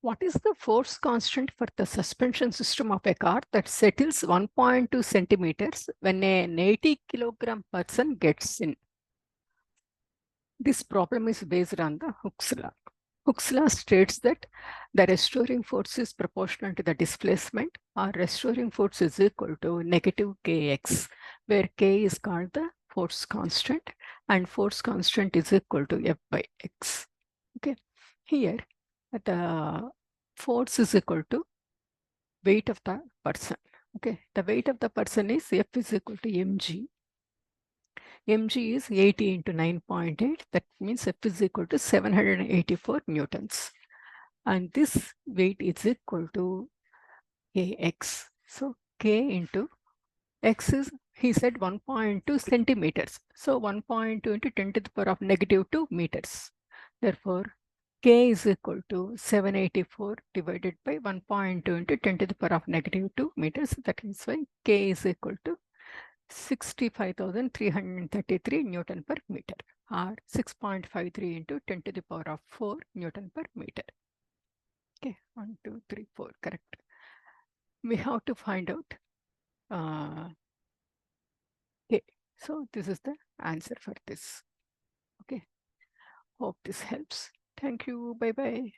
What is the force constant for the suspension system of a car that settles 1.2 centimeters when an 80 kilogram person gets in? This problem is based on the Hooke's law. Hooke's law states that the restoring force is proportional to the displacement, or restoring force is equal to negative kx, where k is called the force constant and force constant is equal to F by x. Okay, here the force is equal to weight of the person. Okay, the weight of the person is F is equal to mg. mg is 80 into 9.8. That means F is equal to 784 newtons. And this weight is equal to kx. So k into x is, he said 1.2 centimeters. So 1.2 into 10 to the power of negative 2 meters. Therefore, k is equal to 784 divided by 1.2 into 10 to the power of negative 2 meters. That is why k is equal to 65,333 Newton per meter, or 6.53 into 10 to the power of 4 Newton per meter. Okay, 1, 2, 3, 4, correct. We have to find out K. So this is the answer for this. Okay, hope this helps. Thank you. Bye-bye.